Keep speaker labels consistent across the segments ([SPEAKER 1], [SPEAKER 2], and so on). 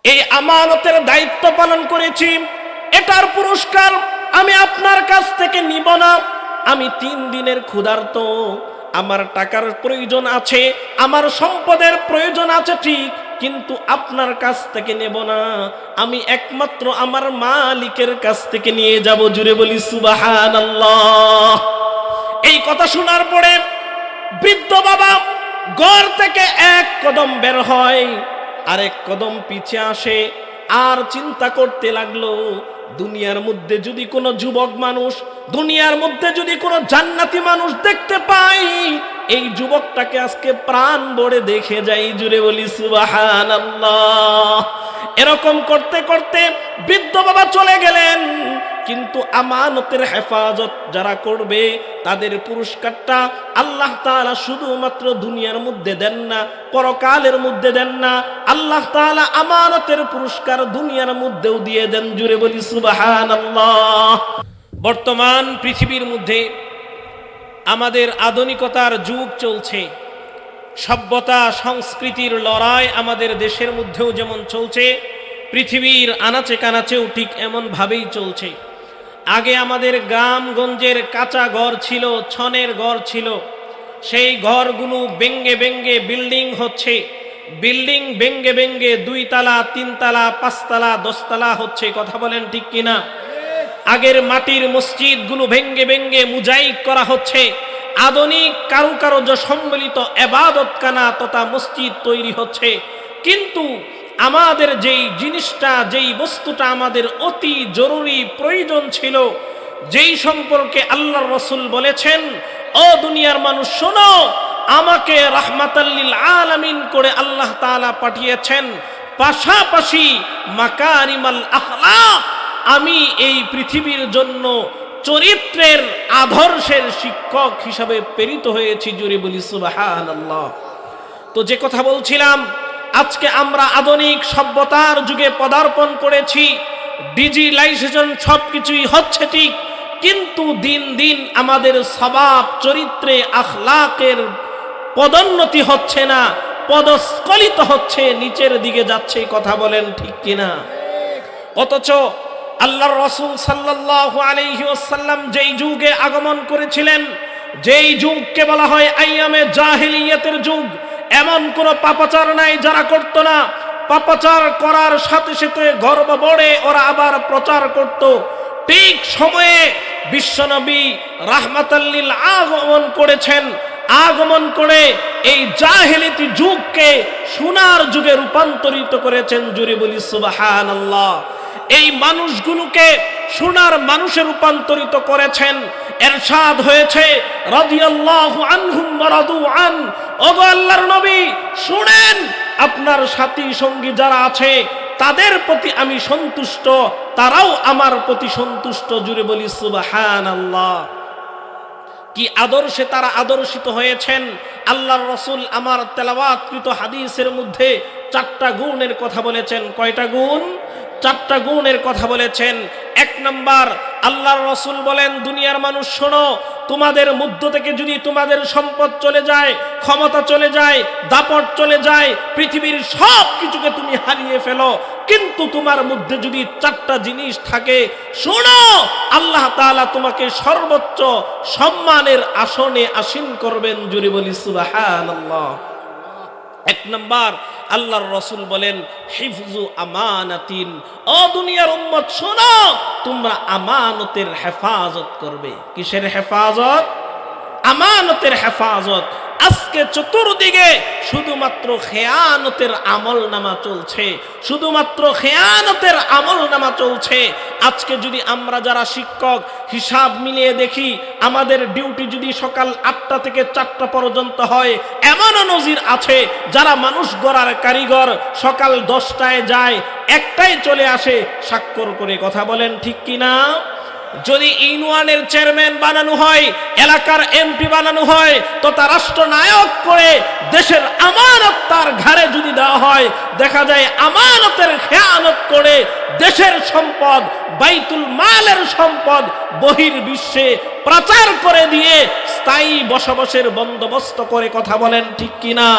[SPEAKER 1] এই আমানতের দায়িত্ব পালন করেছি, এটার পুরস্কার আমি আপনার কাছ থেকে নিব না। আমি 3 দিনের ক্ষুধার্ত, আমার টাকার প্রয়োজন আছে, আমার সম্পদের প্রয়োজন আছে ঠিক, কিন্তু আপনার কাছ থেকে নেব না। আমি একমাত্র আমার মালিকের কাছ থেকে নিয়ে যাব। জুড়ে বলি সুবহানাল্লাহ। এই কথা শোনার পরে বৃদ্ধ বাবা ঘর থেকে 1 কদম বের হয়, আরেক কদম পিছে আসে, আর চিন্তা করতে লাগলো, দুনিয়ার মধ্যে যদি কোনো যুবক মানুষ, দুনিয়ার মধ্যে যদি কোনো জান্নাতি মানুষ দেখতে পাই, এই যুবকটাকে আজকে প্রাণ ভরে দেখে যাই। জুড়ে বলি সুবহানাল্লাহ। এরকম করতে করতে বৃদ্ধ বাবা চলে গেলেন। কিন্তু আমানতের হেফাজত যারা করবে তাদের পুরস্কারটা আল্লাহ তাআলা শুধুমাত্র দুনিয়ার মধ্যে দেন না, পরকালের মধ্যে দেন না। আল্লাহ তাআলা আমানতের পুরস্কার দুনিয়ার মধ্যেও দিয়ে দেন। জুড়ে বলি সুবহানাল্লাহ। বর্তমান পৃথিবীর মধ্যে আমাদের আধুনিকতার যুগ চলছে, সভ্যতা সংস্কৃতির লড়াই আমাদের দেশের মধ্যেও যেমন চলছে, পৃথিবীর আনাচে কানাচেও ঠিক এমন ভাবেই চলছে। আগে আমাদের গ্রামগঞ্জের কাঁচা ঘর ছিল, ছনের ঘর ছিল, সেই ঘরগুলো ভেঙ্গে ভেঙ্গে বিল্ডিং হচ্ছে, বিল্ডিং ভেঙ্গে ভেঙ্গে 2 তলা 3 তলা 5 তলা 10 তলা হচ্ছে। কথা বলেন ঠিক কিনা? আগের মাটির মসজিদগুলো ভেঙ্গে ভেঙ্গে মুজাইক করা হচ্ছে, আধুনিক কারুকার্য সম্মিলিত ইবাদতখানা তথা মসজিদ তৈরি হচ্ছে। কিন্তু আমাদের যেই জিনিসটা, যেই বস্তুটা আমাদের অতি জরুরি প্রয়োজন ছিল, যেই সম্পর্কে আল্লাহর রাসূল বলেছেন, ও দুনিয়ার মানুষ শোনো, আমাকে রাহমাতাল লিল আলামিন করে আল্লাহ তাআলা পাঠিয়েছেন, পাশাপাশি মাকারিমাল আখলাক, আমি এই পৃথিবীর জন্য চরিত্রের আদর্শের শিক্ষক হিসাবে প্রেরিত হয়েছি। জুড়ে বলি সুবহানাল্লাহ। তো যে কথা বলছিলাম, আজকে আমরা আধুনিক সভ্যতার যুগে পদার্পণ করেছি, ডিজিটালাইজেশন সবকিছুই হচ্ছে ঠিক, কিন্তু দিন দিন আমাদের স্বভাব চরিত্রে আখলাকের পদোন্নতি হচ্ছে না, পদস্খলিত হচ্ছে, নিচের দিকে যাচ্ছে। কথা বলেন ঠিক কিনা? অথচ আল্লাহর রাসূল সাল্লাল্লাহু আলাইহি ওয়াসাল্লাম যেই যুগে আগমন করেছিলেন, যেই যুগকে বলা হয় আইয়ামে জাহিলিয়াতের যুগ, এমন কোন পাপাচার নাই যারা করত না। পাপাচার করার সাথে সাথে গর্ব বড়ে ওরা আবার প্রচার করত। ঠিক সময়ে বিশ্বনবী রাহমাতাল লিল আগমন করেছেন, আগমন করে এই জাহেলিয়াতি যুগকে সোনার যুগে রূপান্তরিত করেছেন। জুড়ে বলি সুবহানাল্লাহ। এই মানুষগুলোকে সোনার মানুষে রূপান্তরিত করেছেন। এরশাদ হয়েছে রাদিয়াল্লাহু আনহুম ওয়া রাদু আন, ওগো আল্লাহর নবী শুনেন, আপনার সাথী সঙ্গী যারা আছে তাদের প্রতি আমি সন্তুষ্ট, তারাও আমার প্রতি সন্তুষ্ট। জুড়ে বলি সুবহানাল্লাহ। কি আদর্শে তারা আদর্শিত হয়েছেন! আল্লাহর রাসূল আমার তেলাওয়াতকৃত হাদিসের মধ্যে 4টা গুণের কথা বলেছেন। কয়টা গুণ? 4টা গুণের কথা বলেছেন। 1 নাম্বার, আল্লাহর রাসূল বলেন, দুনিয়ার মানুষ শোনো, তোমাদের মধ্য থেকে যদি তোমাদের সম্পদ চলে যায়, ক্ষমতা চলে যায়, দাপট চলে যায়, পৃথিবীর সব কিছুকে তুমি হারিয়ে ফেলো, কিন্তু তোমার মধ্যে যদি 4টা জিনিস থাকে, শোনো, আল্লাহ তাআলা তোমাকে সর্বোচ্চ সম্মানের আসনে আসীন করবেন। জুড়ে বলি সুবহানাল্লাহ। 1 নাম্বার, আল্লাহর রাসূল বলেন হিফজু আমানাতিন, ও দুনিয়ার উম্মত শোনো, তোমরা আমানতের হেফাজত করবে। কিসের হেফাজত? আমানতের হেফাজত। আজকে চতুর্দিকে শুধুমাত্র খেয়ানতের আমলনামা চলছে, শুধুমাত্র খেয়ানতের আমলনামা চলছে। আজকে যদি আমরা যারা শিক্ষক হিসাব মিলিয়ে দেখি, আমাদের ডিউটি যদি সকাল 8টা থেকে 4টা পর্যন্ত হয়, এমনও নজির আছে যারা মানুষ গড়ার কারিগর সকাল 10টায় যায়, 1টায় চলে আসে স্বাক্ষর করে। কথা বলেন ঠিক কিনা? যদি ইউনিয়নের চেয়ারম্যান বানানো হয়, এলাকার এমপি বানানো হয়, তো তার রাষ্ট্রনায়ক করে দেশের আমানত তার ঘাড়ে যদি দেওয়া হয়, দেখা যায় আমানতের খেয়ানত করে দেশের সম্পদ, বাইতুল মালের সম্পদ বহির্বিশ্বে প্রচার করে দিয়ে স্থায়ী বসবাসের বন্দোবস্ত করে। কথা বলেন ঠিক কিনা?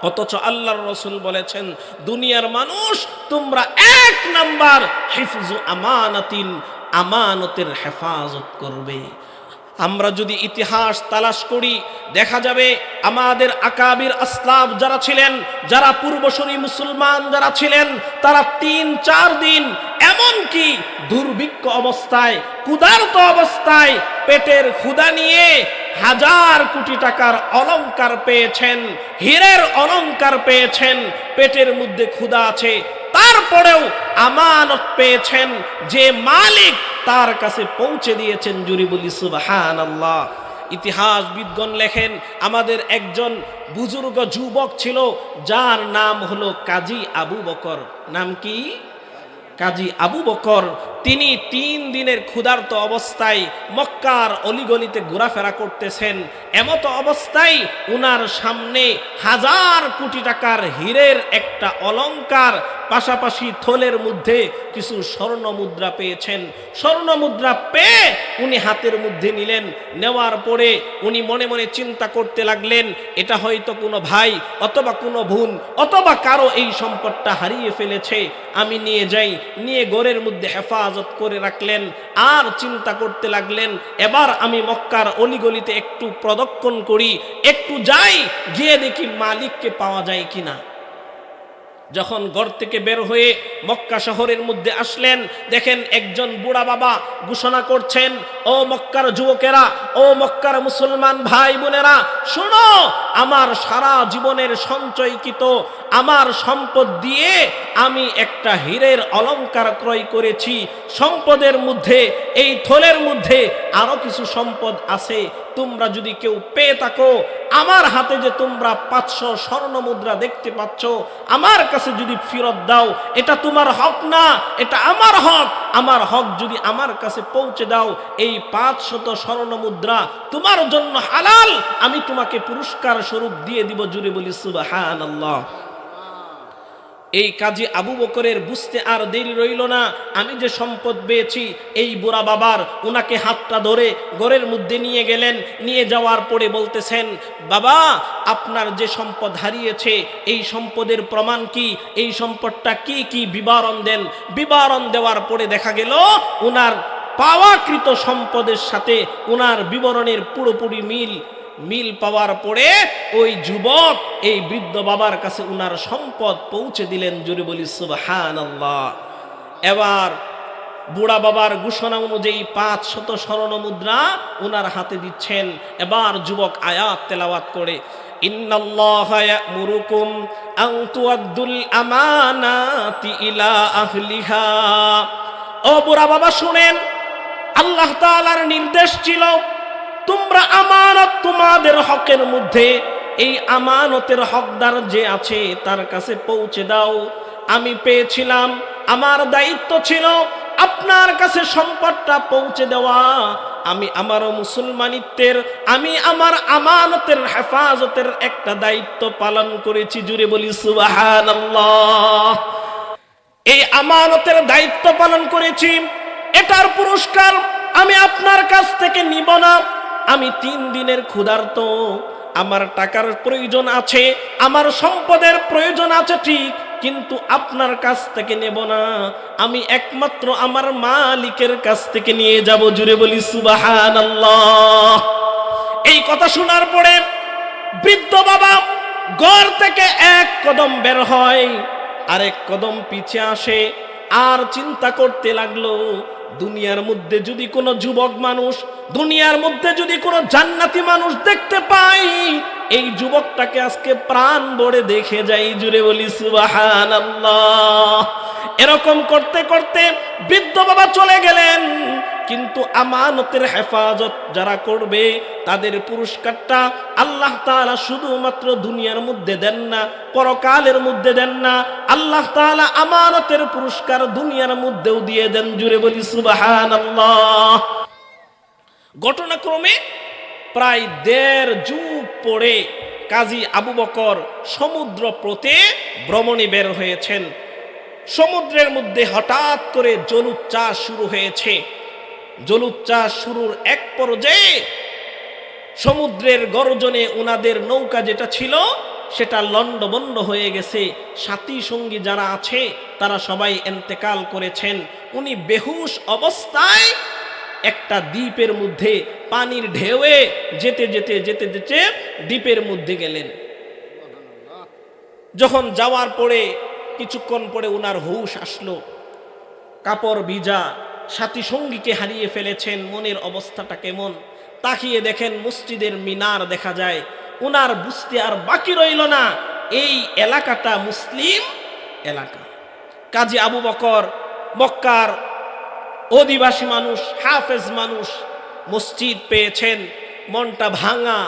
[SPEAKER 1] অথচ আল্লাহর রাসূল বলেছেন, দুনিয়ার মানুষ তোমরা এক নাম্বার হিফজু আমানাতিন, আমানতের হেফাজত করবে। আমরা যদি ইতিহাস তালাশ করি দেখা যাবে আমাদের আকাবির আসলাফ যারা ছিলেন, যারা পূর্বসূরি মুসলমান যারা ছিলেন, তারা ৩-৪ দিন এমনকি দুর্ভিক্ষ অবস্থায়, ক্ষুধার্ত অবস্থায়, পেটের ক্ষুধা নিয়ে ১০০০ কোটি টাকার অলংকার পেয়েছেন, হীরের অলংকার পেয়েছেন, পেটের মধ্যে ক্ষুধা আছে, তারপরেও আমানত পেয়েছেন, যে মালিক তার কাছে পৌঁছে দিয়েছেন। জুরি বলি সুবহানাল্লাহ। ইতিহাসবিদগণ লেখেন, আমাদের একজন বুজুর্গ যুবক ছিল যার নাম হলো কাজী আবু বকর। নাম কি? কাজী আবু বকর। তিনি ৩ দিনের ক্ষুধার্ত অবস্থায় মক্কার অলিগলিতে ঘোরাফেরা করতেছেন। এমতো অবস্থায় উনার সামনে ১০০০ কোটি টাকার হীরের একটা অলংকার, পাশাপাশি থলের মধ্যে কিছু স্বর্ণ মুদ্রা পেয়েছেন। স্বর্ণ মুদ্রা পেয়ে উনি হাতের মধ্যে নিলেন। নেওয়ার পরে উনি মনে মনে চিন্তা করতে লাগলেন, এটা হয়তো কোনো ভাই অথবা কোনো বোন অথবা কারো এই সম্পদটা হারিয়ে ফেলেছে, আমি নিয়ে যাই। নিয়ে ঘরের মধ্যে হেফাজত করে রাখলেন। আর চিন্তা করতে লাগলেন, এবার আমি মক্কার অলিগলিতে একটু প্রদক্ষিণ করি, একটু যাই, গিয়ে দেখি মালিককে পাওয়া যায় কিনা। যখন ঘর থেকে বের হয়ে মক্কা শহরের মধ্যে আসলেন, দেখেন একজন বুড়া বাবা ঘোষণা করছেন, ও মক্কার যুবকেরা, ও মক্কার মুসলমান ভাই বোনেরা, শোনো, আমার সারা জীবনের সঞ্চয়কৃত আমার সম্পদ দিয়ে আমি একটা হীরের অলংকার ক্রয় করেছি। সম্পদের মধ্যে, এই থলের মধ্যে আরো কিছু সম্পদ আছে, তোমরা যদি কেউ পেয়ে থাকো, আমার হাতে যে তোমরা ৫০০ স্বর্ণ মুদ্রা দেখতে পাচ্ছ, আমার কাছে যদি ফেরত দাও, এটা তোমার হক না, এটা আমার হক। আমার হক যদি আমার কাছে পৌঁছে দাও, এই ৫০০ স্বর্ণ মুদ্রা তোমার জন্য হালাল, আমি তোমাকে পুরস্কার স্বরূপ দিয়ে দিব। জুড়ে বলি সুবহানাল্লাহ। এই কাজী আবু বকরের বুঝতে আর দেরি রইল না, আমি যে সম্পদ পেয়েছি। এই বুড়া বাবার উনাকে হাতটা ধরে ঘরের মধ্যে নিয়ে গেলেন। নিয়ে যাওয়ার পরে বলতেছেন, বাবা, আপনার যে সম্পদ হারিয়েছে, এই সম্পদের প্রমাণ কি, এই সম্পদটা কি কি বিবরণ দেন। বিবরণ দেওয়ার পরে দেখা গেল উনার পাওয়াকৃত সম্পদের সাথে উনার বিবরণের পুরোপুরি মিল পাওয়ার পরে ওই যুবক এই বৃদ্ধ বাবার কাছে উনার সম্পদ পৌঁছে দিলেন। জোরে বলি সুবহানাল্লাহ। এবার বুড়া বাবার ঘোষণা অনুযায়ী ৫০০ স্বর্ণ মুদ্রা উনার হাতে দিচ্ছেন। এবার যুবক আয়াত তেলাওয়াত করে, ইন্নাল্লাহা ইয়া'মুরুকুম আন তুআদ্দুল আমানাতি ইলা আহলিহা। ও বুড়া বাবা শুনেন, আল্লাহ তাআলার নির্দেশ ছিল, তোমরা আমানত তোমাদের হকের মধ্যে, এই আমানতের হকদার যে আছে তার কাছে পৌঁছে দাও। আমি পেয়েছিলাম, আমার দায়িত্ব ছিল আপনার কাছে সম্পদটা পৌঁছে দেওয়া। আমি আমার মুসলমানিত্বের, আমি আমার আমানতের হেফাজতের একটা দায়িত্ব পালন করেছি। জুড়ে বলি সুবহানাল্লাহ। এই আমানতের দায়িত্ব পালন করেছি, এটার পুরস্কার আমি আপনার কাছ থেকে নিব না। আমি ৩ দিনের ক্ষুধার্ত, আমার টাকার প্রয়োজন আছে, আমার সম্পদের প্রয়োজন আছে ঠিক, কিন্তু আপনার কাছ থেকে নেব না, আমি একমাত্র আমার মালিকের কাছ থেকে নিয়ে যাব। জুড়ে বলি সুবহানাল্লাহ। এই কথা শোনার পরে বৃদ্ধ বাবা ঘর থেকে এক কদম বের হয়, আরেক কদম পিছে আসে, আর চিন্তা করতে লাগলো, দুনিয়ার মধ্যে যদি কোনো যুবক মানুষ, দুনিয়ার মধ্যে যদি কোনো জান্নাতি মানুষ দেখতে পাই, এই যুবকটাকে আজকে প্রাণ ভরে দেখে যাই। জুড়ে বলি সুবহানাল্লাহ। এরকম করতে করতে বৃদ্ধ বাবা চলে গেলেন। কিন্তু আমানতের হেফাজত যারা করবে তাদের পুরস্কারটা আল্লাহ তাআলা শুধুমাত্র দুনিয়ার মধ্যে দেন না, পরকালের মধ্যে দেন না। আল্লাহ তাআলা আমানতের পুরস্কার দুনিয়ার মধ্যেও দিয়ে দেন। জুড়ে বলি সুবহানাল্লাহ। ঘটনাক্রমে প্রায় ১.৫ যুগ পরে কাজী আবু বকর সমুদ্র পথে ভ্রমণে বের হয়েছেন। সমুদ্রের মধ্যে হঠাৎ করে জলোচ্ছ্বাস শুরু হয়েছে। জলোচ্ছ্বাস শুরুর এক পর্যায়ে সমুদ্রের গর্জনে উনাদের নৌকা যেটা ছিল সেটা লণ্ডভণ্ড হয়ে গেছে। সাথী সঙ্গী যারা আছে তারা সবাই ইন্তেকাল করেছেন। উনি বেহুশ অবস্থায় একটা দ্বীপের মধ্যে পানির ঢেউয়ে যেতে যেতে যেতে যেতে দ্বীপের মধ্যে গেলেন। যখন যাওয়ার পরে কিছুক্ষণ পরে উনার হুঁশ আসলো, কাপড় ভিজা, সাথী সঙ্গীকে হারিয়ে ফেলেছেন, মনের অবস্থাটা কেমন। তাকিয়ে দেখেন মসজিদের মিনার দেখা যায়। উনার বুঝতে আর বাকি রইল না এই এলাকাটা মুসলিম এলাকা। কাজী আবু বকর মক্কার অধিবাসী মানুষ, হাফেজ মানুষ, মসজিদ পেয়েছেন, মনটা ভাঙা।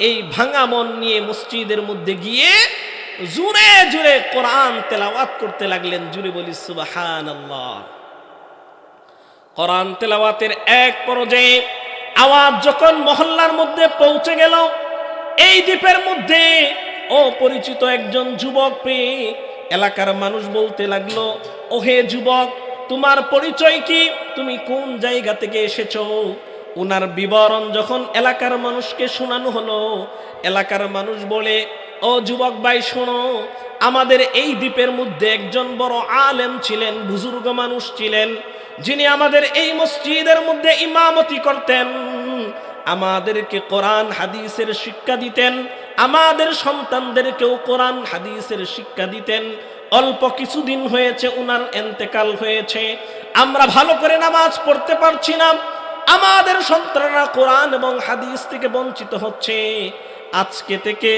[SPEAKER 1] এই ভাঙা মন নিয়ে মসজিদের মধ্যে গিয়ে জোরে জোরে কোরআন তেলাওয়াত করতে লাগলেন। জুড়ে বলি সুবহানাল্লাহ। কোরআন তেলাওয়াতের এক পর্যায়ে আওয়াজ যখন মহল্লার মধ্যে পৌঁছে গেল, এই দ্বীপের মধ্যে অপরিচিত একজন যুবক পেয়ে এলাকার মানুষ বলতে লাগলো, ওহে যুবক, তোমার পরিচয় কি? তুমি কোন জায়গা থেকে এসেছো? উনার বিবরণ যখন এলাকার মানুষকে শোনানো হলো, এলাকার মানুষ বলে, ও যুবক ভাই শোনো, আমাদের এই দ্বীপের মধ্যে একজন বড় আলেম ছিলেন, বুজুর্গ মানুষ ছিলেন, যিনি আমাদের এই মসজিদের মধ্যে ইমামতি করতেন, আমাদেরকে কোরআন হাদিসের শিক্ষা দিতেন, আমাদের সন্তানদেরকেও কোরআন হাদিসের শিক্ষা দিতেন। অল্প কিছুদিন হয়েছে উনার ইন্তেকাল হয়েছে, আমরা ভালো করে নামাজ পড়তে পারছি না, আমাদের সন্তানরা কোরআন এবং হাদিস থেকে বঞ্চিত হচ্ছে। আজকে থেকে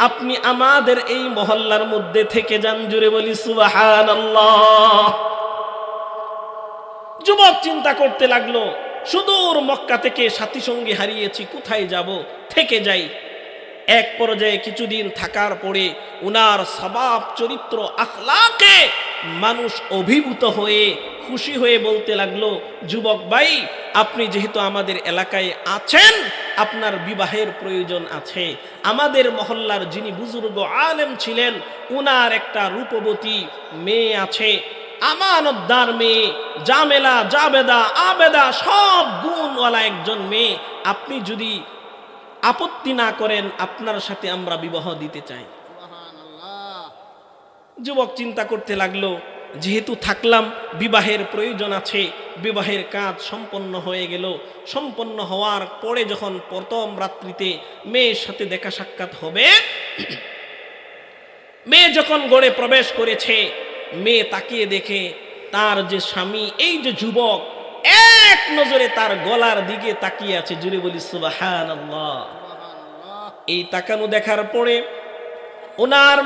[SPEAKER 1] আপনি আমাদের এই মহল্লার মধ্যে থেকে যান। জুড়ে বলি সুবহানাল্লাহ। যুবক চিন্তা করতে লাগলো, সুদূর মক্কা থেকে সাথী সঙ্গী হারিয়েছি, কোথায় যাব, থেকে যাই। এক পর্যায়ে কিছুদিন থাকার পরে উনার স্বভাব চরিত্র আখলাকে মানুষ অভিভূত হয়ে খুশি হয়ে বলতে লাগলো, যুবক ভাই, আপনি যেহেতু আমাদের এলাকায় আছেন, আপনার বিবাহের প্রয়োজন আছে। আমাদের মহল্লার যিনি বুজুর্গ আলেম ছিলেন, উনার একটা রূপবতী মেয়ে আছে, আমানতদার মেয়ে, জামেলা জাবেদা আবেদা সব গুণওয়ালা একজন মেয়ে। আপনি যদি আপত্তি না করেন, আপনার সাথে আমরা বিবাহ দিতে চাই। যুবক চিন্তা করতে লাগলো, যেহেতু থাকলাম, বিবাহের প্রয়োজন আছে। বিবাহের কাজ সম্পন্ন হয়ে গেল। সম্পন্ন হওয়ার পরে যখন প্রথম রাত্রিতে মেয়ের সাথে দেখা সাক্ষাৎ হবে, মেয়ে যখন ঘরে প্রবেশ করেছে, মেয়ে তাকিয়ে দেখে তার যে স্বামী, এই যে যুবক, এক নজরে তার গলার দিকে তাকিয়ে আছে। জুড়ে বলি সুবহানাল্লাহ। এই তাকানো দেখার পরে ওনার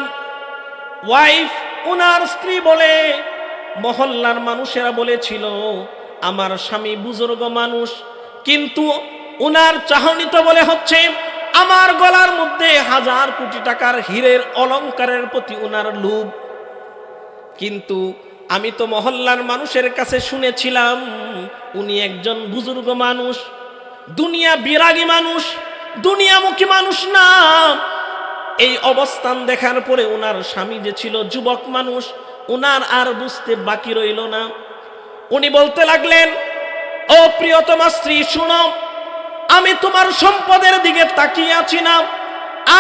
[SPEAKER 1] ওয়াইফ, ওনার স্ত্রী বলে, মহল্লার মানুষেরা বলেছিল আমার স্বামী বুজুর্গ মানুষ, কিন্তু ওনার চাহনি তো বলে হচ্ছে আমার গলার মধ্যে 1000 কোটি টাকার হীরের অলংকারের প্রতি ওনার লোভ। কিন্তু আমি তো মহল্লার মানুষের কাছে শুনেছিলাম উনি একজন বুজুর্গ মানুষ, দুনিয়া বিরাগী মানুষ, দুনিয়ামুখী মানুষ না। এই অবস্থান দেখার পরে ওনার স্বামী যে ছিল যুবক মানুষ, ওনার আর বুঝতে বাকি রইল না। উনি বলতে লাগলেন, ও প্রিয়তমা স্ত্রী শুনো, আমি তোমার সম্পদের দিকে তাকিয়ে আছি না।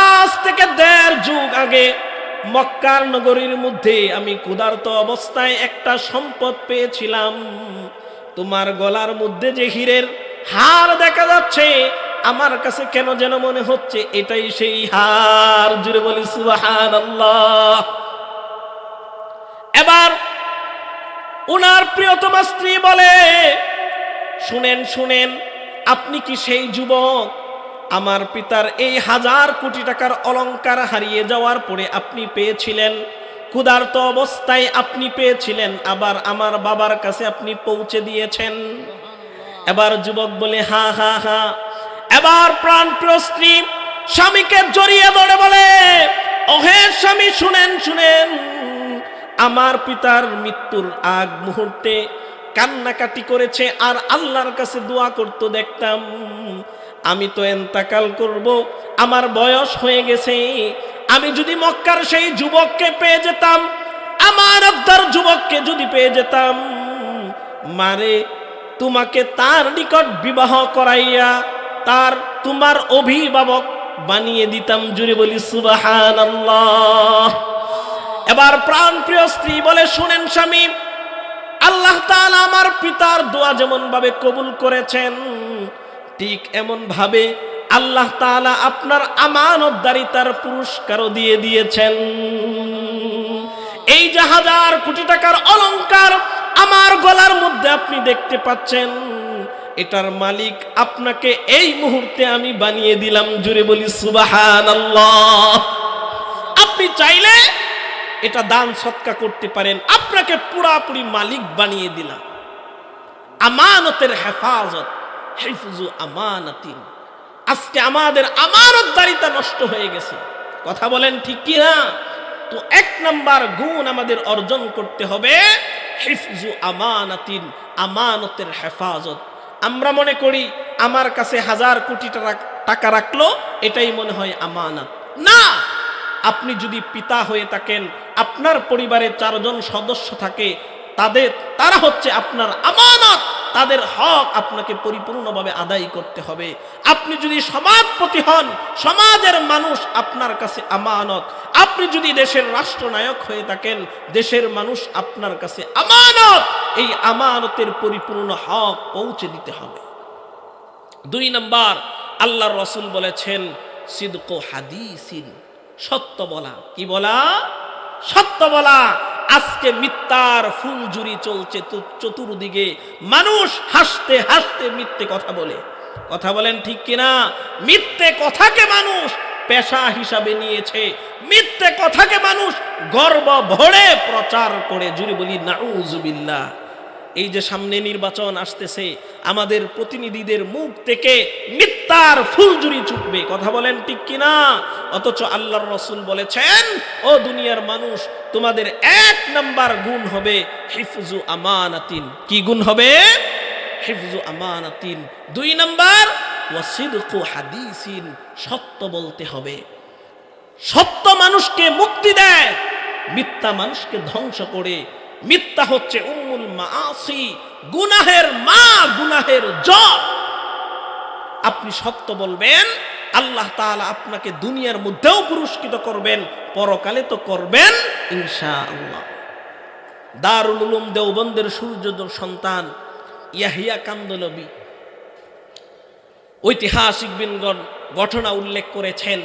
[SPEAKER 1] আজ থেকে 1.5 যুগ আগে মক্কার নগরীর মধ্যে আমি ক্ষুধার্ত অবস্থায় একটা সম্পদ পেয়েছিলাম। তোমার গলার মধ্যে যে হীরের হার দেখা যাচ্ছে, আমার কাছে কেন যেন মনে হচ্ছে এটাই সেই হার। জুড়ে বলি সুবহানাল্লাহ। এবার উনার প্রিয়তমা স্ত্রী বলে, শুনেন শুনেন, আপনি কি সেই যুবক? আমার পিতার এই 1000 কোটি টাকার অলংকার হারিয়ে যাওয়ার পরে আপনি পেয়েছিলেন, ক্ষুধার্ত অবস্থায় আপনি পেয়েছিলেন, আবার আমার বাবার কাছে আপনি পৌঁছে দিয়েছেন। এবার যুবক বলে, হা হা হা। এবার প্রাণপ্রিয় স্ত্রী স্বামীকে জড়িয়ে ধরে বলে, ওহে স্বামী, শুনেন শুনেন, আমার পিতার মৃত্যুর আগ মুহূর্তে কান্নাকাটি করেছে আর আল্লাহর কাছে দোয়া করতে দেখতাম। আমি তো ইন্তেকাল করব, আমার বয়স হয়ে গেছে। আমি যদি মক্কার সেই যুবককে পেয়ে যেতাম, আমার আব্দার যুবককে যদি পেয়ে যেতাম, মারে তোমাকে তার নিকট বিবাহ করাইয়া তোমার অভিভাবক বানিয়ে দিতাম। জুড়ে বলি সুবহানাল্লাহ। এবার প্রাণপ্রিয় স্ত্রী বলে, শুনেন স্বামী, আল্লাহ তাআলা আমার পিতার দোয়া যেমন ভাবে কবুল করেছেন, ঠিক এমন ভাবে আল্লাহ তাআলা আপনার আমানতদারিতার পুরস্কারও দিয়ে দিয়েছেন। এই যে 1000 কোটি টাকার অলংকার আমার গলার মধ্যে আপনি দেখতে পাচ্ছেন, এটার মালিক আপনাকে এই মুহূর্তে আমি বানিয়ে দিলাম। জুড়ে বলি সুবহানাল্লাহ। আপনি চাইলে এটা দান সৎকা করতে পারেন, আপনাকে পুরাপুরি মালিক বানিয়ে দিলাম। আমানতের হেফাজত, হিফজু আমানাতিন। আজকে আমাদের আমানতদারিতা নষ্ট হয়ে গেছে। কথা বলেন ঠিক কি না? তো 1 নাম্বার গুণ আমাদের অর্জন করতে হবে হিফজু আমানাতিন, আমানতের হেফাজত। আমরা মনে করি আমার কাছে 1000 কোটি টাকা রাখলো এটাই মনে হয় আমানত। না, আপনি যদি পিতা হয়ে থাকেন, আপনার পরিবারে 4 জন সদস্য থাকে, তারা হচ্ছে আপনার আমানত। তাদের হক আপনাকে পরিপূর্ণভাবে আদায় করতে হবে। আপনি যদি সমাজপতি হন, সমাজের মানুষ আপনার কাছে আমানত। আপনি যদি দেশের রাষ্ট্রনায়ক হয়ে থাকেন, দেশের মানুষ আপনার কাছে আমানত। এই আমানতের পরিপূর্ণ হক পৌঁছে দিতে হবে। 2 নাম্বার, আল্লাহর রাসূল বলেছেন সিদকু হাদিসিন, সত্য বলা। কি বলা? সত্য বলা। আজকে মিথ্যার ফুলঝুরি চলছে চতুর্দিকে। মানুষ হাসতে হাসতে মিথ্যে কথা বলে। কথা বলেন ঠিক কিনা? মিথ্যে কথাকে মানুষ পেশা হিসাবে নিয়েছে। মিথ্যে কথাকে মানুষ গর্ব ভরে প্রচার করে। জুড়ে বলি নাউজুবিল্লাহ। এই যে সামনে নির্বাচন আসতেছে, আমাদের প্রতিনিধিদের মুখ থেকে মিথ্যার ফুলঝুরি ছুটবে। কথা বলেন ঠিক কিনা? অথচ আল্লাহর রাসূল বলেছেন, ও দুনিয়ার মানুষ, তোমাদের 1 নাম্বার গুণ হবে হিফজু আমানাতিন। কি গুণ হবে? হিফজু আমানাতিন। 2 নাম্বার ওয়াসিদকু হাদিসিন, সত্য বলতে হবে। সত্য মানুষকে মুক্তি দেয়, মিথ্যা মানুষকে ধ্বংস করে। মিথ্যা হচ্ছে উম্মুল মাআসি, গুনাহের মা, গুনাহের জড়। আপনি সত্য বলবেন, আল্লাহ তাআলা আপনাকে দুনিয়ার মধ্যেও পুরস্কৃত করবেন, পরকালে তো করবেন ইনশাআল্লাহ। দারুল উলুম দেওবন্দের সূর্য সন্তান ইয়াহিয়া কান্দলবি ঐতিহাসিক বিনগণ ঘটনা উল্লেখ করেছেন।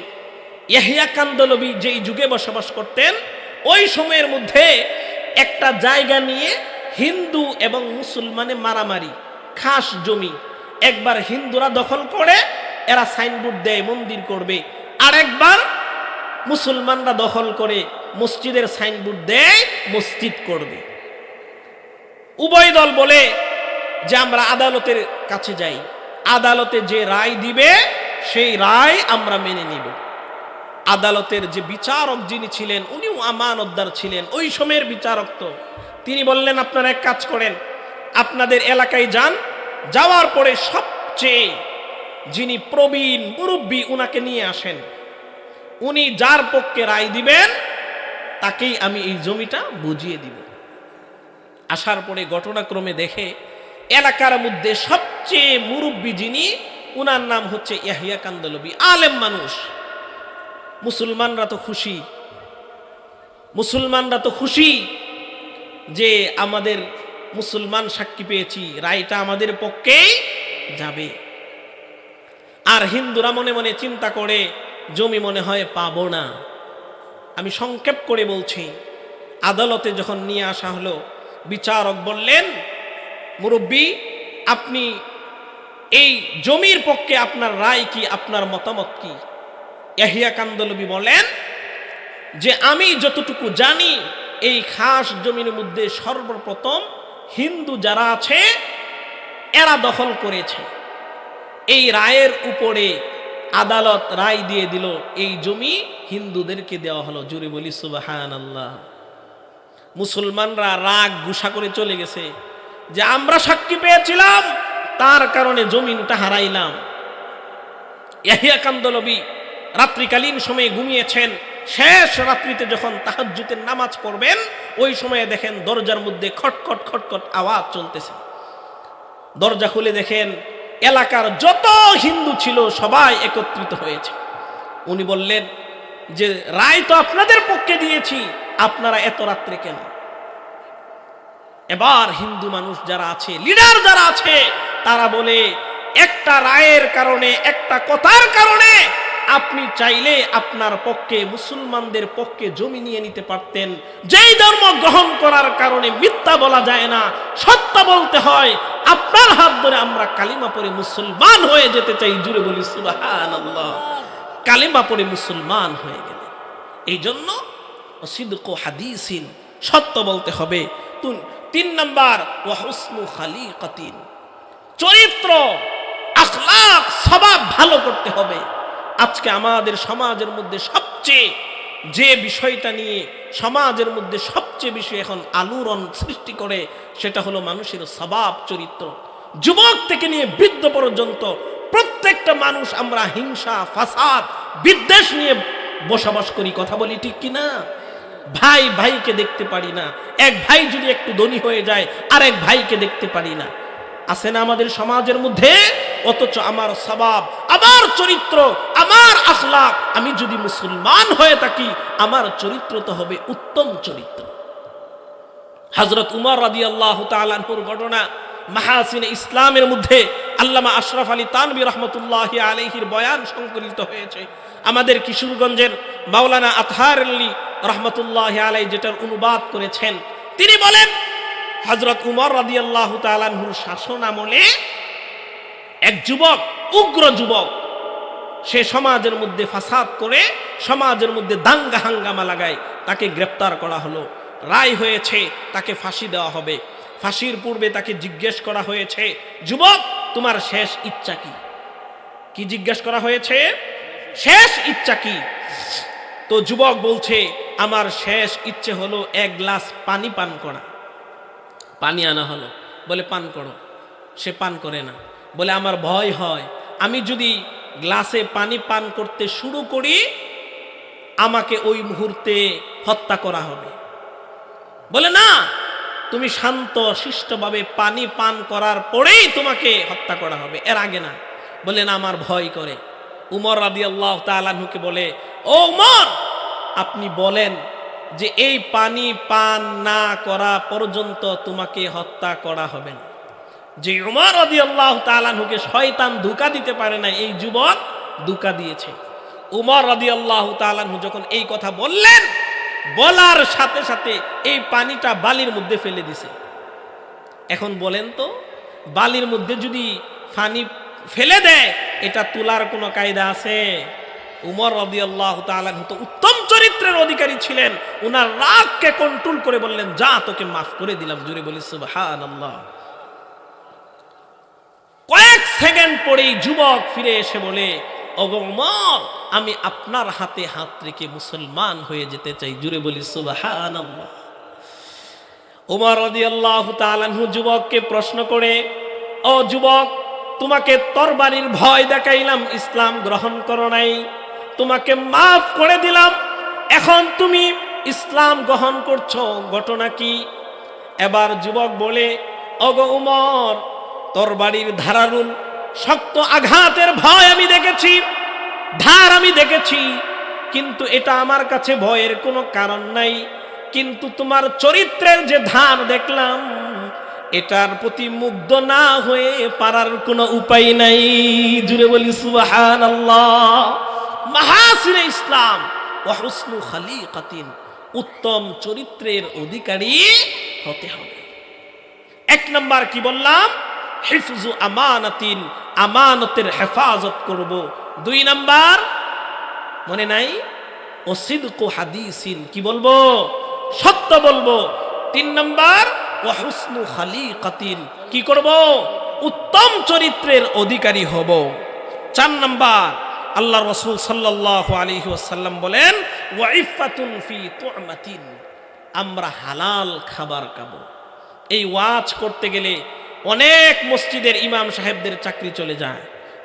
[SPEAKER 1] ইয়াহিয়া কান্দলবি যেই যুগে বসবাস করতেন, ওই সময়ের মধ্যে একটা জায়গা নিয়ে হিন্দু এবং মুসলমানে মারামারি, খাস জমি। একবার হিন্দুরা দখল করে, এরা সাইনবোর্ড দেয় মন্দির করবে। আর একবার মুসলমানরা দখল করে মসজিদের সাইনবোর্ড দেয় মসজিদ করবে। উভয় দল বলে যে আমরা আদালতের কাছে যাই, আদালতে যে রায় দিবে সেই রায় আমরা মেনে নিব। আদালতের যে বিচারক যিনি ছিলেন, উনিও আমানতদার ছিলেন, ওই সময়ের বিচারক। তো তিনি বললেন, আপনারা এক কাজ করেন, আপনাদের এলাকায় যান, যাওয়ার পরে সবচেয়ে যিনি প্রবীণ মুরব্বী উনাকে নিয়ে আসেন। উনি যার পক্ষে রায় দিবেন তাকেই আমি এই জমিটা বুঝিয়ে দিব। আসার পরে ঘটনাক্রমে দেখে এলাকার মধ্যে সবচেয়ে মুরব্বী যিনি, উনার নাম হচ্ছে ইয়াহিয়া কান্দলবি, আলেম মানুষ। মুসলমানরা তো খুশি যে আমাদের মুসলমান সাক্ষী পেয়েছি, রায়টা আমাদের পক্ষেই যাবে। আর হিন্দুরা মনে মনে চিন্তা করে, জমি মনে হয় পাবো না। আমি সংক্ষেপ করে বলছি, আদালতে যখন নিয়ে আসা হলো, বিচারক বললেন, মুরব্বী, আপনি এই জমির পক্ষে আপনার রায় কি, আপনার মতামত কি? ইয়াহিয়া কান্দলবি বলেন যে আমি যতটুকু জানি, এই খাস জমির মধ্যে সর্বপ্রথম হিন্দু যারা আছে এরা দখল করেছে। এই রায়ের উপরে আদালত রায় দিয়ে দিল, এই জমি হিন্দুদেরকে দেওয়া হলো। জুড়ে বলি সুবহানাল্লাহ। মুসলমানরা রাগ গুসা করে চলে গেছে যে আমরা সাক্ষী পেয়েছিলাম, তার কারণে জমিনটা হারাইলাম। ইয়াহিয়া কান্দলবি রাত্রিকালীন সময়ে ঘুমিয়েছেন। শেষ রাত্রিতে যখন তাহাজ্জুদের নামাজ পড়বেন, ওই সময়ে দেখেন দরজার মধ্যে খটখট খটখট আওয়াজ চলতেছে। দরজা খুলে দেখেন এলাকার যত হিন্দু ছিল সবাই একত্রিত হয়েছে। উনি বললেন যে রায় তো আপনাদের পক্ষে দিয়েছি, আপনারা এত রাত্রে কেন? এবার হিন্দু মানুষ যারা আছে, লিডার যারা আছে, তারা বলে একটা রায়ের কারণে, একটা কথার কারণে আপনি চাইলে আপনার পক্ষে, মুসলমানদের পক্ষে জমি নিয়ে নিতে পারতেন। যেই ধর্ম গ্রহণ করার কারণে মিথ্যা বলা যায় না, সত্য বলতে হয়, আপনার হাত ধরে আমরা কালিমা পড়ে মুসলমান হয়ে যেতে চাই। জুড়ে বলি সুবহানাল্লাহ। কালিমা পড়ে মুসলমান হয়ে গেলে, এই জন্য সিদকু হাদিসিন, সত্য বলতে হবে। 3 নাম্বার ওয়া হুসনু খালিকাতিন, চরিত্র, আখলাক, স্বভাব ভালো করতে হবে। আজকে আমাদের সমাজের মধ্যে সবচেয়ে যে বিষয়টা নিয়ে সমাজের মধ্যে সবচেয়ে বেশি এখন আলোড়ন সৃষ্টি করে, সেটা হলো মানুষের স্বভাব চরিত্র। যুবক থেকে নিয়ে বৃদ্ধ পর্যন্ত প্রত্যেকটা মানুষ আমরা হিংসা, ফাসাদ, বিদ্বেষ নিয়ে বসবাস করি। কথা বলি ঠিক কিনা? ভাই ভাইকে দেখতে পারি না। এক ভাই যদি একটু ধনী হয়ে যায়, আরেক ভাইকে দেখতে পারি না। আছে না আমাদের সমাজের মধ্যে? অথচ আমার স্বভাব, আমার চরিত্র, আমার আখলাক, আমি যদি মুসলমান হয়ে থাকি, আমার চরিত্র তো হবে উত্তম চরিত্র। হযরত উমর রাদিয়াল্লাহু তাআলা আনহুর ঘটনা মাহাসিনে ইসলামের মধ্যে আল্লামা আশরাফ আলী তানভী রাহমাতুল্লাহি আলাইহির বয়ান সংকলিত হয়েছে। আমাদের কিশোরগঞ্জের মাওলানা আতহার আলী রাহমাতুল্লাহি আলাইহি যেটার অনুবাদ করেছেন, তিনি বলেন হযরত উমর রাদিয়াল্লাহু তাআলা আনহুর শাসন আমলে এক যুবক, উগ্র যুবক, সে সমাজের মধ্যে ফাসাদ করে, সমাজের মধ্যে দাঙ্গা হাঙ্গামা লাগায়, তাকে গ্রেফতার করা হলো। রায় হয়েছে তাকে ফাঁসি দেওয়া হবে। ফাঁসির পূর্বে তাকে জিজ্ঞেস করা হয়েছে, যুবক তোমার শেষ ইচ্ছা কি? কি জিজ্ঞেস করা হয়েছে? শেষ ইচ্ছা কি? তো যুবক বলছে, আমার শেষ ইচ্ছে হলো 1 গ্লাস পানি পান করা। পানি আনা হলো, বলে পান করো। সে পান করে না, বলে আমার ভয় হয়, আমি যদি গ্লাসে পানি পান করতে শুরু করি, আমাকে ওই মুহূর্তে হত্যা করা হবে। বলে না, তুমি শান্ত শিষ্টভাবে পানি পান করার পরেই তোমাকে হত্যা করা হবে, এর আগে না। বলে না, আমার ভয় করে। উমর রাদিয়াল্লাহু তাআলা আনহুকে বলে, ও উমর, আপনি বলেন যে এই পানি পান না করা পর্যন্ত তোমাকে হত্যা করা হবে না। যে উমর রাদিয়াল্লাহু তাআলা আনহুকে শয়তান ধোঁকা দিতে পারে না, এই যুবক ধোঁকা দিয়েছে। উমর রাদিয়াল্লাহু তাআলা আনহু যখন এই কথা বললেন, বলার সাথে সাথে এই পানিটা বালির মধ্যে ফেলে দিছে। এখন বলেন তো, বালির মধ্যে যদি পানি ফেলে দেয়, এটা তোলার কোনো কায়দা আছে? উমর রাদিয়াল্লাহু তাআলা আনহু তো উত্তম চরিত্রের অধিকারী ছিলেন, উনার রাগকে কন্ট্রোল করে বললেন, যা, তোকে মাফ করে দিলাম। জুড়ে বলি সুবহানাল্লাহ। কয়েক সেকেন্ড পরেই যুবক ফিরে এসে বলে, ওগো উমর, আমি আপনার হাতে হাত রেখে মুসলমান হয়ে যেতে চাই। জুড়ে বলি সুবহানাল্লাহ। উমর রাদিয়াল্লাহু তাআলা আনহু যুবককে প্রশ্ন করে, ও যুবক, তোমাকে তরবারির ভয় দেখাইলাম, ইসলাম গ্রহণ করো নাই, তোমাকে মাফ করে দিলাম, এখন তুমি ইসলাম গ্রহণ করছো, ঘটনা কি? এবার যুবক বলে, ওগো উমর, তরবারির ধারারুল শক্ত আঘাতের ভয় আমি দেখেছি, ধার আমি দেখেছি, কিন্তু এটা আমার কাছে ভয়ের কোনো কারণ নাই। কিন্তু তোমার চরিত্রের যে ধার দেখলাম, এটার প্রতি মুগ্ধ না হয়ে পারার কোনো উপায় নাই। জুড়ে বলি সুবহানাল্লাহ। মাহাসিনে ইসলাম ওয়া হুসনু খালিকাতিন, উত্তম চরিত্রের অধিকারী হতে হবে। 1 নাম্বার কি বললাম? হিফজু আমানাতিন, আমানতের হেফাজত করব। 2 নাম্বার মনে নাই? ও সিদকু হাদিসিন, কি বলবো? সত্য বলবো। 3 নাম্বার ওয়া হুসনু খালিকাতিন, কি করব? উত্তম চরিত্রের অধিকারী হব। 4 নাম্বার আল্লাহ রাসূল সাল্লাল্লাহু আলাইহি ওয়াসাল্লাম বলেন, ওয়া ইফাতুন ফি তু'মাতিন, আমরা হালাল খাবার খাবো। এই ওয়াজ করতে গেলে অনেক মসজিদের ইমাম সাহেবদের চাকরি চলে যায়।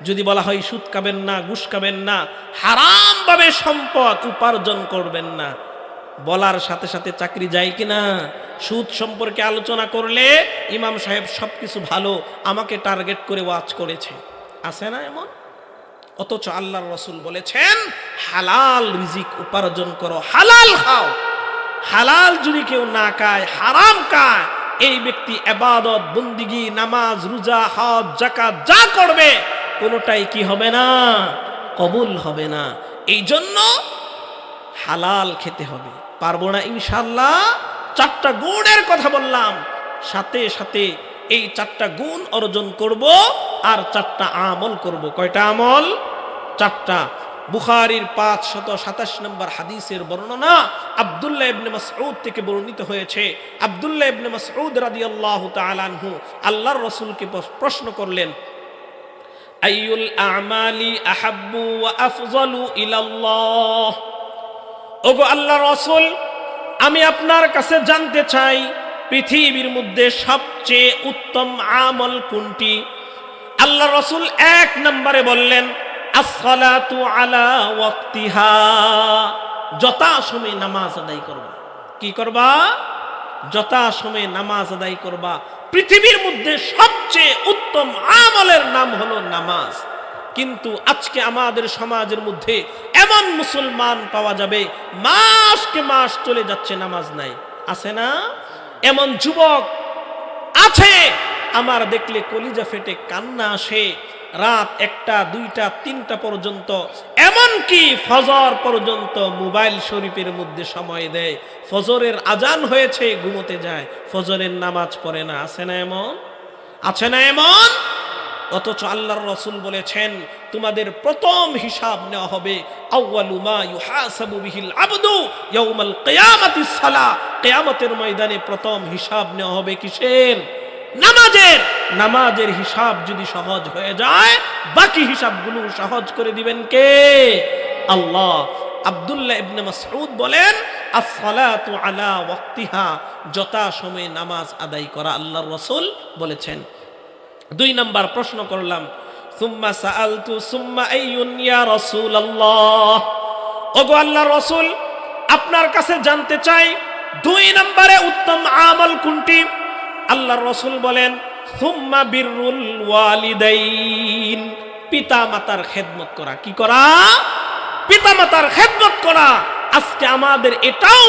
[SPEAKER 1] যদি বলা হয় সুদ খাবেন না, ঘুষ খাবেন না, হারাম ভাবে সম্পদ উপার্জন করবেন না, বলার সাথে সাথে চাকরি যায় কিনা? সুদ সম্পর্কে আলোচনা করলে ইমাম সাহেব সবকিছু ভালো, আমাকে টার্গেট করে ওয়াজ করেছে। আছে না এমন? অথচ আল্লাহর রাসূল বলেছেন হালাল রিজিক উপার্জন করো, হালাল খাও। হালাল যদি কেউ না খায়, হারাম খায়, এই ব্যক্তি ইবাদত বন্দিগি নামাজ রোজা হজ যাকাত যা করবে কোনোটাই কি হবে না, কবুল হবে না। এই জন্য হালাল খেতে হবে। পারবো না ইনশাআল্লাহ। 4টা গুণের কথা বললাম, সাথে সাথে এই 4টা গুণ অর্জন করব আর 4টা আমল করব। কয়টা আমল? 4টা। বুখারীর 527 নম্বর হাদিসের বর্ণনা আব্দুল্লাহ ইবনে মাসউদ থেকে বর্ণিত হয়েছে। আব্দুল্লাহ ইবনে মাসউদ রাদিয়াল্লাহু তাআলা আনহু আল্লাহর রাসূলকে প্রশ্ন করলেন, আইয়ুল আমালি আহাব্বু ওয়া আফজালু ইলাল্লাহ। ওগো আল্লাহর রাসূল, আমি আপনার কাছে জানতে চাই পৃথিবীর মধ্যে সবচেয়ে উত্তম আমল কোনটি? আল্লাহর রাসূল 1 নম্বরে বললেন আসসালাতু আলা ওয়াক্তিহা, যথাসময়ে নামাজ আদায় করবা। কি করবা? যথাসময়ে নামাজ আদায় করবা। পৃথিবীর মধ্যে সবচেয়ে উত্তম আমলের নাম হলো নামাজ। কিন্তু আজকে আমাদের সমাজের মধ্যে এমন মুসলমান পাওয়া যাবে মাসকে মাস চলে যাচ্ছে নামাজ নাই। আছে না? এমন যুবক আছে আমার দেখলে কলিজা ফেটে কান্না আসে। রাত 1টা 2টা 3টা পর্যন্ত, এমনকি ফজর পর্যন্ত মোবাইল শরীফের মধ্যে সময় দেয়। ফজরের আজান হয়েছে ঘুমোতে যায়, ফজরের নামাজ পড়ে না। আছে না এমন? আছে না এমন? অথচ আল্লাহর রাসূল বলেছেন তোমাদের প্রথম হিসাব নেওয়া হবে আউয়ালু মা ইউহাসাবু বিহিল আবদু ইয়াউমাল কিয়ামাতিস সালাহ। কিয়ামতের ময়দানে প্রথম হিসাব নেওয়া হবে কিসের? নামাজের। নামাজের হিসাব যদি সহজ হয়ে যায় বাকি হিসাবগুলো সহজ করে দিবেন কে? আল্লাহ। আব্দুল্লাহ ইবনে মাসউদ বলেন আসসালাতু আলা ওয়াক্তিহা, যথাসময়ে নামাজ আদায় করা আল্লাহর রাসূল বলেছেন। 2 নাম্বার প্রশ্ন করলাম, সুম্মা সাআলতু সুম্মা আইয়ুন ইয়া রাসূলুল্লাহ। ওগো আল্লাহর রাসূল, আপনার কাছে জানতে চাই 2 নম্বরে উত্তম আমল কোনটি? আল্লাহর রাসূল বলেন সুম্মা বিররুল ওয়ালিদাইন, পিতা মাতার খেদমত করা। কি করা? পিতা মাতার খেদমত করা। আজকে আমাদের এটাও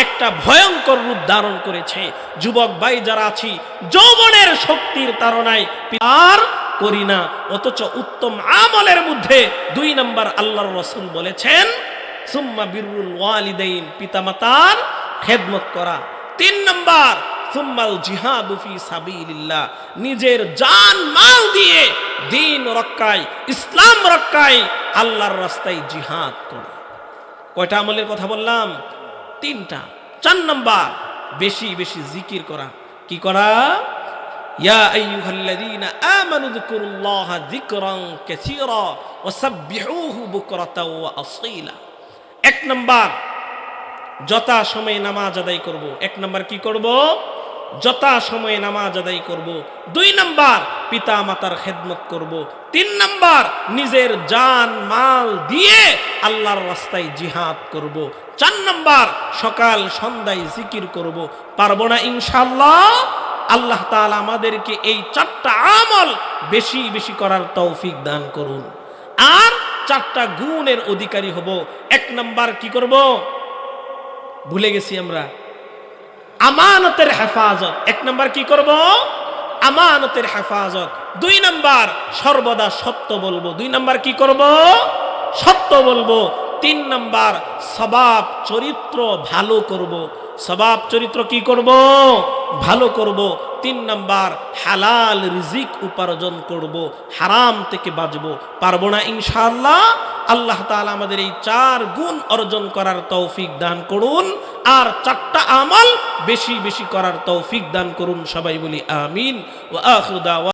[SPEAKER 1] একটা ভয়ঙ্কর রূপ ধারণ করেছে। যুবক ভাই যারা আছি, যৌবনের শক্তির তাড়নায় পিতার করি না। অথচ উত্তম আমলের মধ্যে 2 নম্বর আল্লাহর রাসূল বলেছেন সুম্মা বিররুল ওয়ালিদাইন, পিতামাতার খেদমত করা। 3 নম্বর সুম্মাল জিহাদু ফি সাবিলিল্লাহ, নিজের জান মাল দিয়ে দ্বীন রক্ষায়, ইসলাম রক্ষায় আল্লাহর রাস্তায় জিহাদ করা। কয়টা আমলের কথা বললাম? 3টা। 4 নম্বর বেশি বেশি জিকির করা। কি করা? ইয়া আইয়ুহাল্লাযীনা আমানু যিকুরুল্লাহা যিকরান কাসীরা ওয়া সাব্বিহুহু বুকরাতাও ওয়া আসীলা। 1 নম্বর যথাসময়ে নামাজ আদায় করব। 1 নম্বর কি করব? যথাসময়ে নামাজ আদায় করব। 2 নম্বর পিতা মাতার খেদমত করব। 3 নম্বর নিজের জান মাল দিয়ে আল্লাহর রাস্তায় জিহাদ করব। 4 নম্বর সকাল সন্ধ্যায় জিকির করব। পারবো না ইনশাআল্লাহ? আল্লাহ তাআলা আমাদেরকে এই 4টা আমল বেশি বেশি করার তৌফিক দান করুন। আর 4টা গুণের অধিকারী হব। 1 নম্বর কি করব? ভুলে গেছি আমরা, আমানতের হেফাজত। 1 নম্বর কি করব? আমানতের হেফাজত। 2 নম্বর সর্বদা সত্য বলবো। 2 নম্বর কি করব? সত্য বলবো। 3 নম্বর স্বভাব চরিত্র ভালো করব। স্বভাব চরিত্র কি করব? ভালো করব। 3 নম্বর হালাল রিজিক উপার্জন করব, হারাম থেকে বাঁচব। পারবো না ইনশাআল্লাহ? আল্লাহ তাআলা আমাদের এই 4 গুণ অর্জন করার তৌফিক দান করুন আর 4টা আমল বেশি বেশি করার তৌফিক দান করুন। সবাই বলি আমিন। ওয়া আখিরু দাওয়া।